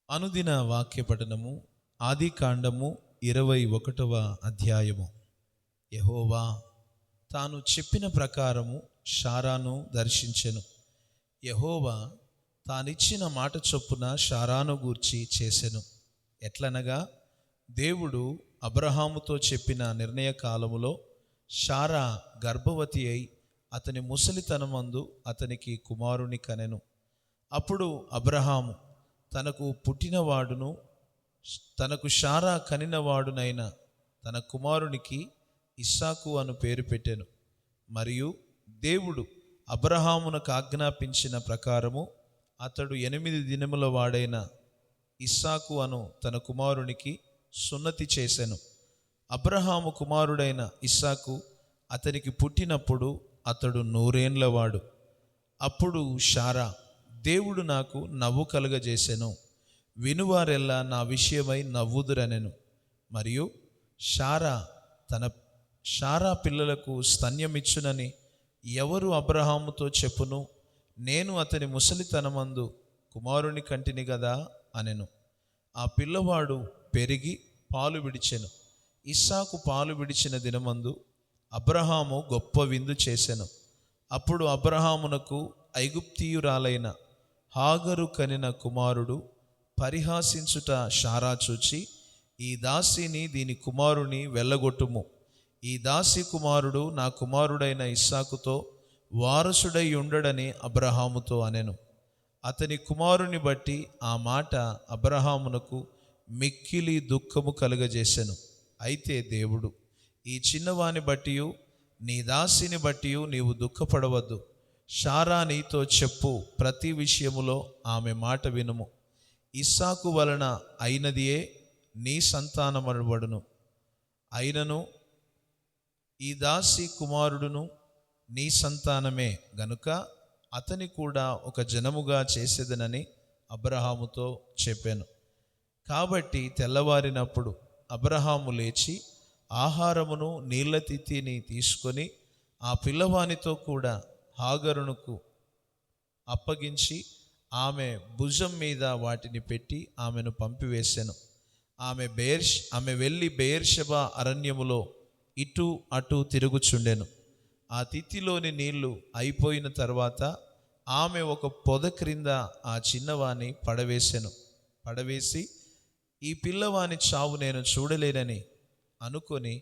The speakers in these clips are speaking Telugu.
అనుదిన వాక్య పఠనము ఆదికాండము 21వ అధ్యాయము. యెహోవా తాను చెప్పిన ప్రకారము షారాను దర్శించెను. యెహోవా తానిచ్చిన మాట చొప్పున షారాను గూర్చి చేసెను. ఎట్లనగా, దేవుడు అబ్రహాముతో చెప్పిన నిర్ణయ కాలములో షారా గర్భవతి అయి అతని ముసలితనమందు అతనికి కుమారుని కనెను. అప్పుడు అబ్రహాము తనకు పుట్టినవాడును తనకు షారా కనినవాడునైన తన కుమారునికి ఇస్సాకు అను పేరు పెట్టెను. మరియు దేవుడు అబ్రహామునకు ఆజ్ఞాపించిన ప్రకారము అతడు 8 దినముల వాడైన ఇస్సాకు అను తన కుమారునికి సున్నతి చేసెను. అబ్రహాము కుమారుడైన ఇస్సాకు అతనికి పుట్టినప్పుడు అతడు 100 ఏండ్లవాడు. అప్పుడు షారా, దేవుడు నాకు నవ్వు కలుగజేసెను, వినువారెల్లా నా విషయమై నవ్వుదురనెను. మరియు షారా పిల్లలకు స్తన్యమిచ్చునని ఎవరు అబ్రహాముతో చెప్పును? నేను అతని ముసలితనమందు కుమారుని కంటిని గదా అనెను. ఆ పిల్లవాడు పెరిగి పాలు విడిచెను. ఇస్సాకు పాలు విడిచిన దినమందు అబ్రహాము గొప్ప విందు చేసెను. అప్పుడు అబ్రహామునకు ఐగుప్తీయురాలైన హాగరు కనిన కుమారుడు పరిహాసించుట షారా చూచి, ఈ దాసిని దీని కుమారుని వెళ్ళగొట్టుము, ఈ దాసి కుమారుడు నా కుమారుడైన ఇస్సాకుతో వారసుడై ఉండడని అబ్రహాముతో అనెను. అతని కుమారుని బట్టి ఆ మాట అబ్రహామునకు మిక్కిలి దుఃఖము కలుగజేసెను. అయితే దేవుడు, ఈ చిన్నవాని బట్టియు నీ దాసిని బట్టియు నీవు దుఃఖపడవద్దు, షారా నీతో చెప్పు ప్రతి విషయములో ఆమె మాట వినుము, ఇస్సాకు వలన అయినదియే నీ సంతానమనబడును, అయినను ఈ దాసి కుమారుడును నీ సంతానమే గనుక అతని కూడా ఒక జనముగా చేసేదనని అబ్రహాముతో చెప్పాను. కాబట్టి తెల్లవారినప్పుడు అబ్రహాము లేచి ఆహారమును నీళ్ల తిత్తిని తీసుకొని ఆ పిల్లవానితో కూడా హాగరునకు అప్పగించి ఆమె భుజం మీద వాటిని పెట్టి ఆమెను పంపివేసెను. ఆమె వెళ్ళి బెయేర్షెబా అరణ్యములో ఇటు అటు తిరుగుచుండెను. ఆ తిత్తిలోని నీళ్లు అయిపోయిన తర్వాత ఆమె ఒక పొద క్రింద ఆ చిన్నవాని పడవేసి ఈ పిల్లవాని చావు నేను చూడలేనని అనుకొని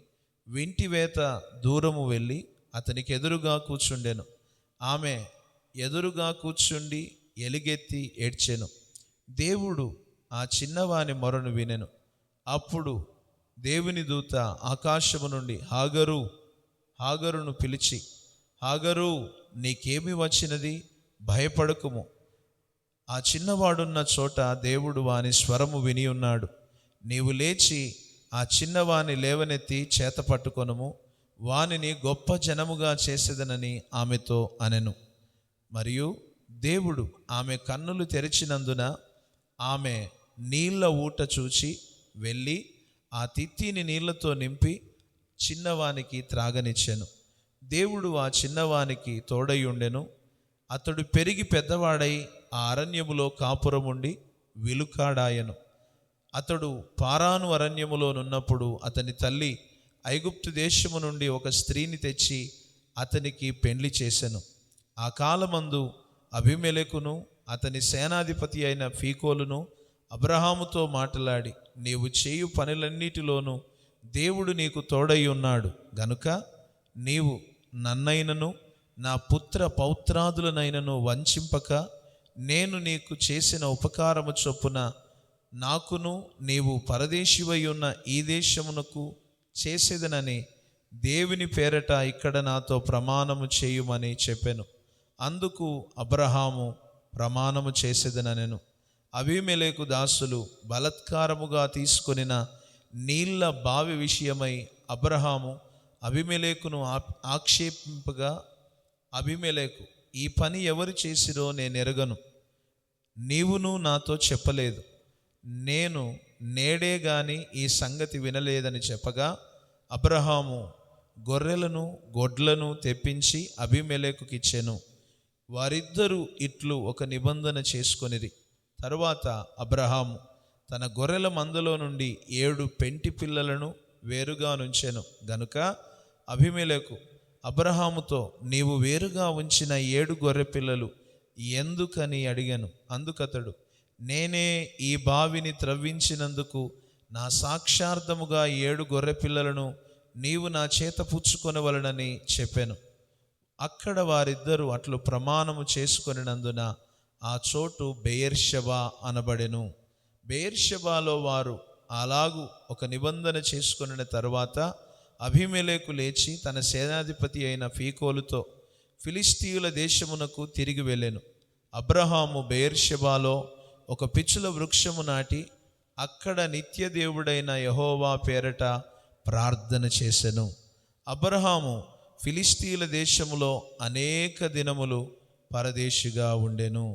వింటివేత దూరము వెళ్ళి అతనికి ఎదురుగా కూర్చుండెను. ఆమె ఎదురుగా కూర్చుండి ఎలుగెత్తి ఏడ్చెను. దేవుడు ఆ చిన్నవాని మొరను వినెను. అప్పుడు దేవుని దూత ఆకాశము నుండి హాగరును పిలిచి, హాగరు, నీకేమి వచ్చినది? భయపడకుము. ఆ చిన్నవాడున్న చోట దేవుడు వాని స్వరము విని ఉన్నాడు. నీవు లేచి ఆ చిన్నవాని లేవనెత్తి చేత పట్టుకొనుము, వానిని గొప్ప జనముగా చేసేదనని ఆమెతో అనెను. మరియు దేవుడు ఆమె కన్నులు తెరిచినందున ఆమె నీళ్ల ఊట చూచి వెళ్ళి ఆ తిత్తిని నీళ్లతో నింపి చిన్నవానికి త్రాగనిచ్చెను. దేవుడు ఆ చిన్నవానికి తోడై ఉండెను. అతడు పెరిగి పెద్దవాడై ఆ అరణ్యములో కాపురముండి విలుకాడాయను. అతడు పారాను అరణ్యములోనున్నప్పుడు అతని తల్లి ఐగుప్తు దేశము నుండి ఒక స్త్రీని తెచ్చి అతనికి పెండ్లి చేసెను. ఆ కాలమందు అబీమెలెకును అతని సేనాధిపతి అయిన ఫీకోలును అబ్రహాముతో మాట్లాడి, నీవు చేయు పనులన్నిటిలోనూ దేవుడు నీకు తోడై ఉన్నాడు గనుక నీవు నన్నైనను నా పుత్ర పౌత్రాదులనైనను వంచింపక నేను నీకు చేసిన ఉపకారము చొప్పున నాకును నీవు పరదేశివై ఉన్న ఈ దేశమునకు చేసేదనని దేవుని పేరట ఇక్కడ నాతో ప్రమాణము చేయుమని చెప్పెను. అందుకు అబ్రహాము ప్రమాణము చేసేదనెను. అబీమెలెకు దాసులు బలత్కారముగా తీసుకొనిన నీళ్ల బావి విషయమై అబ్రహాము అబీమెలెకును ఆక్షేపింపగా, అబీమెలెకు, ఈ పని ఎవరు చేసిరో నేనెరగను, నీవును నాతో చెప్పలేదు, నేను నేడే గాని ఈ సంగతి వినలేదని చెప్పగా, అబ్రహాము గొర్రెలను గొడ్లను తెప్పించి అబీమెలెకుకి ఇచ్చెను. వారిద్దరూ ఇట్లు ఒక నిబంధన చేసుకొనిరి. తరువాత అబ్రహాము తన గొర్రెల మందలో నుండి 7 పెంటి పిల్లలను వేరుగా నుంచెను గనుక అబీమెలెకు అబ్రహాముతో, నీవు వేరుగా ఉంచిన 7 గొర్రె పిల్లలు ఎందుకని అడిగాను. అందుకతడు, నేనే ఈ బావిని త్రవ్వించినందుకు నా సాక్షార్థముగా 7 గొర్రె పిల్లలను నీవు నా చేత పుచ్చుకొనవలెనని చెప్పాను. అక్కడ వారిద్దరూ అట్లు ప్రమాణము చేసుకొనినందున ఆ చోటు బెయేర్షెబా అనబడెను. బెయేర్షెబాలో వారు అలాగూ ఒక నిబంధన చేసుకొనిన తరువాత అబీమెలెకు లేచి తన సేనాధిపతి అయిన ఫీకోలుతో ఫిలిష్తీయుల దేశమునకు తిరిగి వెళ్ళెను. అబ్రహాము బెయేర్షెబాలో ఒక పిచ్చుల వృక్షము నాటి అక్కడ నిత్య దేవుడైన యెహోవా పేరట ప్రార్థన చేసెను. అబ్రహాము ఫిలిష్తీయుల దేశములో అనేక దినములు పరదేశిగా ఉండెను.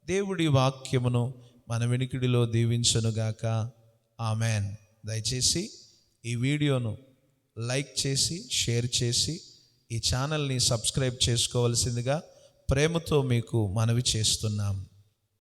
దేవుడి వాక్యమును మన వినికిడిలో దీవించునుగాక. ఆమెన్. దయచేసి ఈ వీడియోను లైక్ చేసి షేర్ చేసి ఈ ఛానల్ని సబ్స్క్రైబ్ చేసుకోవలసిందిగా ప్రేమతో మీకు మనవి చేస్తున్నాం.